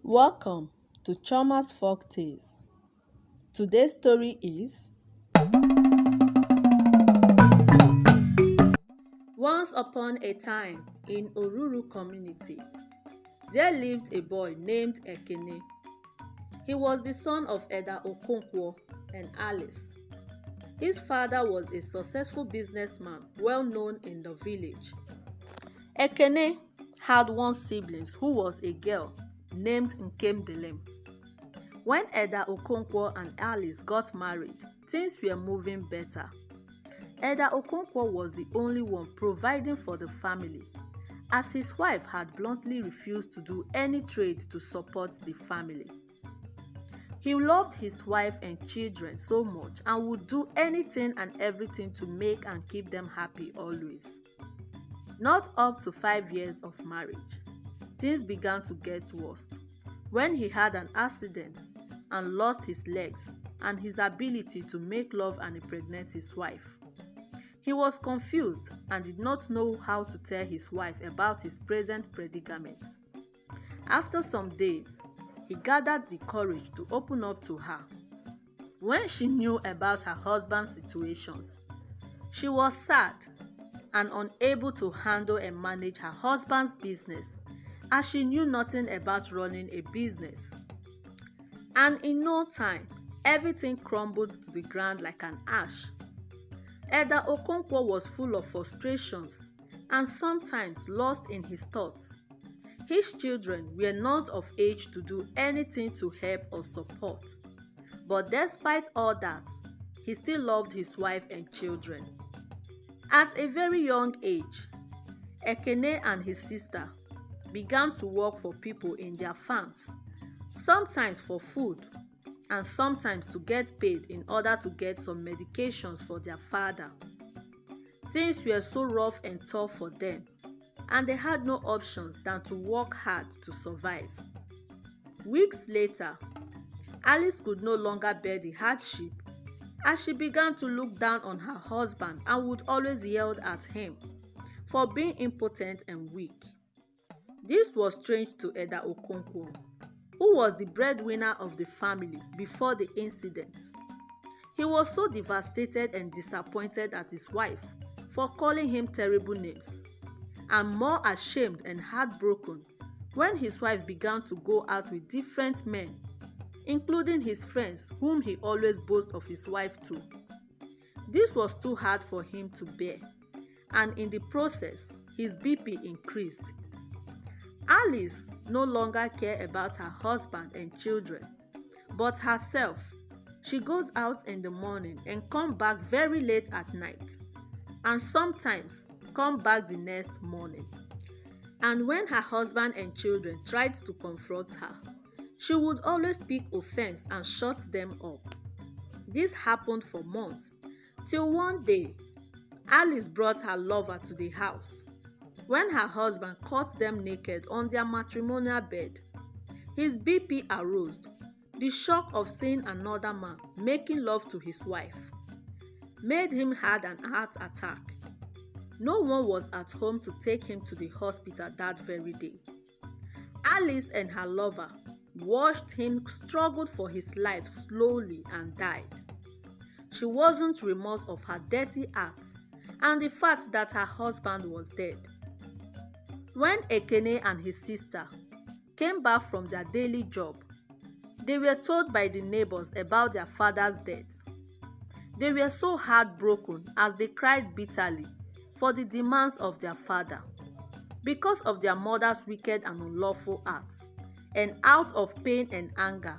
Welcome to Chioma's FolkTales. Today's story is Once upon a time in Oruru community, there lived a boy named Ekene. He was the son of Eda Okonkwo and Alice. His father was a successful businessman well known in the village. Ekene had one sibling who was a girl named Nkemdelem. When Eda Okonkwo and Alice got married, things were moving better. Eda Okonkwo was the only one providing for the family, as his wife had bluntly refused to do any trade to support the family. He loved his wife and children so much and would do anything and everything to make and keep them happy always. Not up to 5 years of marriage, things began to get worse when he had an accident and lost his legs and his ability to make love and impregnate his wife. He was confused and did not know how to tell his wife about his present predicament. After some days, he gathered the courage to open up to her. When she knew about her husband's situations, she was sad and unable to handle and manage her husband's business, as she knew nothing about running a business. And in no time, everything crumbled to the ground like an ash. Eda Okonkwo was full of frustrations and sometimes lost in his thoughts. His children were not of age to do anything to help or support. But despite all that, he still loved his wife and children. At a very young age, Ekene and his sister began to work for people in their farms, sometimes for food and sometimes to get paid in order to get some medications for their father. Things were so rough and tough for them, and they had no options than to work hard to survive. Weeks later, Alice could no longer bear the hardship, as she began to look down on her husband and would always yell at him for being impotent and weak. This was strange to Eda Okonkwo, who was the breadwinner of the family before the incident. He was so devastated and disappointed at his wife for calling him terrible names, and more ashamed and heartbroken when his wife began to go out with different men, including his friends whom he always boasted of his wife to. This was too hard for him to bear, and in the process, his BP increased. Alice no longer cared about her husband and children, but herself. She goes out in the morning and comes back very late at night, and sometimes come back the next morning. And when her husband and children tried to confront her, she would always pick offense and shut them up. This happened for months, till one day, Alice brought her lover to the house. When her husband caught them naked on their matrimonial bed, his BP arose. The shock of seeing another man making love to his wife made him have an heart attack. No one was at home to take him to the hospital that very day. Alice and her lover watched him struggle for his life slowly and died. She wasn't remorse of her dirty acts and the fact that her husband was dead. When Ekene and his sister came back from their daily job, they were told by the neighbors about their father's death. They were so heartbroken as they cried bitterly for the demands of their father. Because of their mother's wicked and unlawful acts, and out of pain and anger,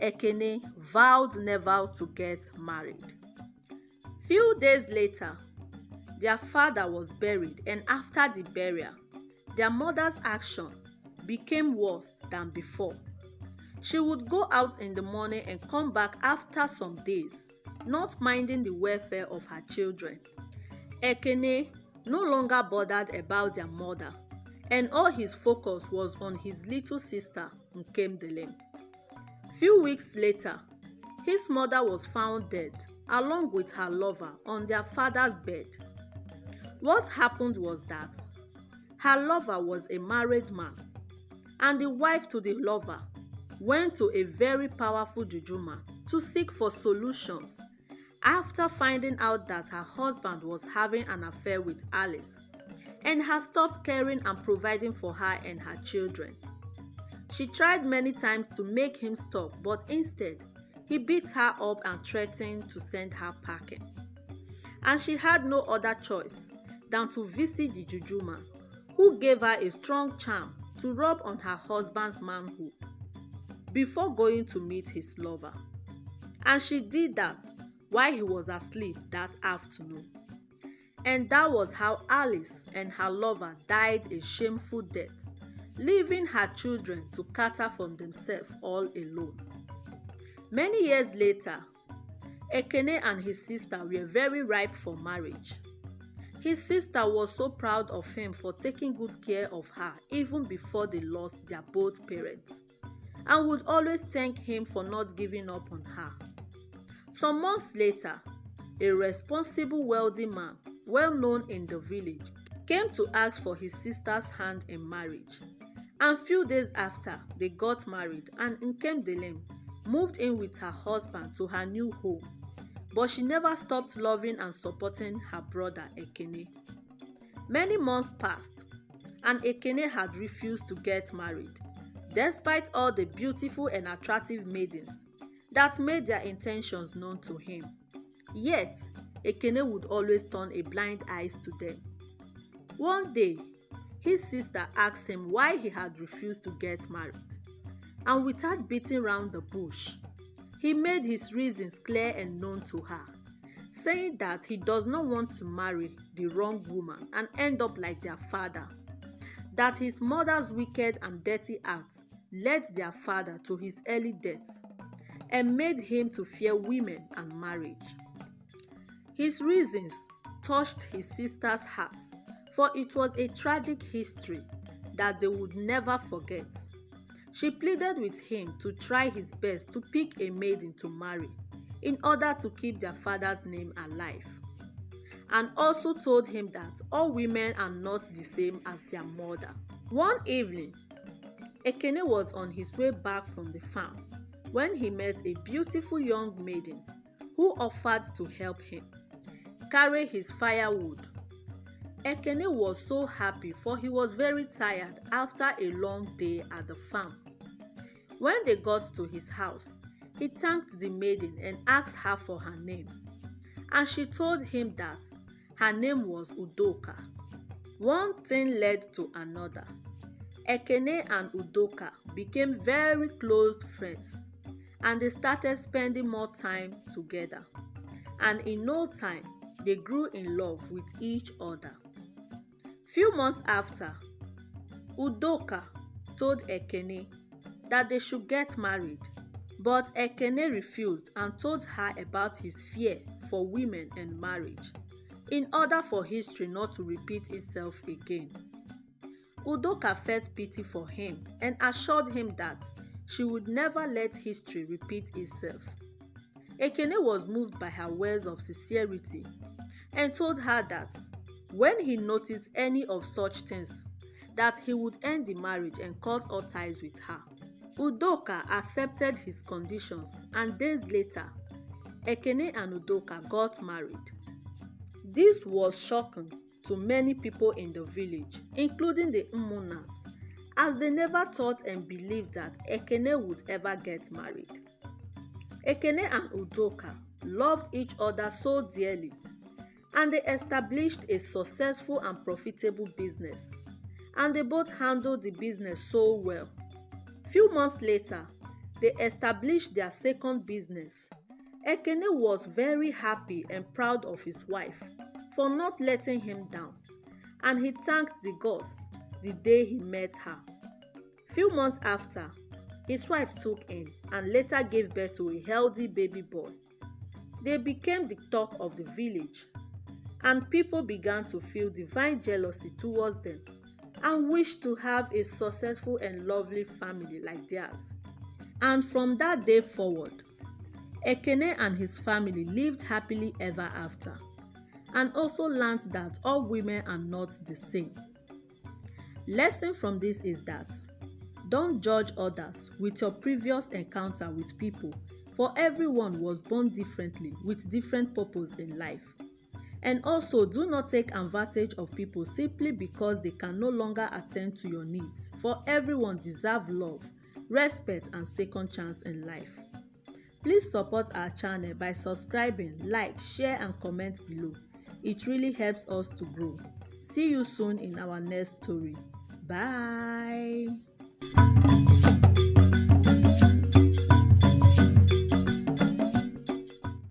Ekene vowed never to get married. Few days later, their father was buried, and after the burial, their mother's action became worse than before. She would go out in the morning and come back after some days, not minding the welfare of her children. Ekene no longer bothered about their mother, and all his focus was on his little sister, Nkemdelem. Few weeks later, his mother was found dead, along with her lover, on their father's bed. What happened was that her lover was a married man and the wife to the lover went to a very powerful juju man to seek for solutions after finding out that her husband was having an affair with Alice and had stopped caring and providing for her and her children. She tried many times to make him stop, but instead, he beat her up and threatened to send her packing. And she had no other choice than to visit the juju man, who gave her a strong charm to rub on her husband's manhood before going to meet his lover. And she did that while he was asleep that afternoon. And that was how Alice and her lover died a shameful death, leaving her children to cater for themselves all alone. Many years later, Ekene and his sister were very ripe for marriage. His sister was so proud of him for taking good care of her even before they lost their both parents, and would always thank him for not giving up on her. Some months later, a responsible, wealthy man, well known in the village, came to ask for his sister's hand in marriage. And few days after, they got married, and Nkem moved in with her husband to her new home. But she never stopped loving and supporting her brother Ekene. Many months passed, and Ekene had refused to get married, despite all the beautiful and attractive maidens that made their intentions known to him. Yet, Ekene would always turn a blind eye to them. One day, his sister asked him why he had refused to get married, and without beating round the bush, he made his reasons clear and known to her, saying that he does not want to marry the wrong woman and end up like their father, that his mother's wicked and dirty acts led their father to his early death and made him to fear women and marriage. His reasons touched his sister's heart, for it was a tragic history that they would never forget. She pleaded with him to try his best to pick a maiden to marry in order to keep their father's name alive, and also told him that all women are not the same as their mother. One evening, Ekene was on his way back from the farm when he met a beautiful young maiden who offered to help him carry his firewood. Ekene was so happy, for he was very tired after a long day at the farm. When they got to his house, he thanked the maiden and asked her for her name, and she told him that her name was Udoka. One thing led to another. Ekene and Udoka became very close friends, and they started spending more time together. And in no time, they grew in love with each other. Few months after, Udoka told Ekene that they should get married, but Ekene refused and told her about his fear for women and marriage, in order for history not to repeat itself again. Udoka felt pity for him and assured him that she would never let history repeat itself. Ekene was moved by her words of sincerity and told her that when he noticed any of such things, that he would end the marriage and cut all ties with her. Udoka accepted his conditions, and days later, Ekene and Udoka got married. This was shocking to many people in the village, including the Umunas, as they never thought and believed that Ekene would ever get married. Ekene and Udoka loved each other so dearly, and they established a successful and profitable business, and they both handled the business so well. Few months later, they established their second business. Ekene was very happy and proud of his wife for not letting him down, and he thanked the gods the day he met her. Few months after, his wife took in and later gave birth to a healthy baby boy. They became the talk of the village, and people began to feel divine jealousy towards them and wished to have a successful and lovely family like theirs. And from that day forward, Ekene and his family lived happily ever after, and also learned that all women are not the same. Lesson from this is that Don't judge others with your previous encounter with people, for everyone was born differently with different purpose in life. And also, do not take advantage of people simply because they can no longer attend to your needs, for everyone deserves love, respect, and second chance in life. Please support our channel by subscribing, like, share, and comment below. It really helps us to grow. See you soon in our next story. Bye.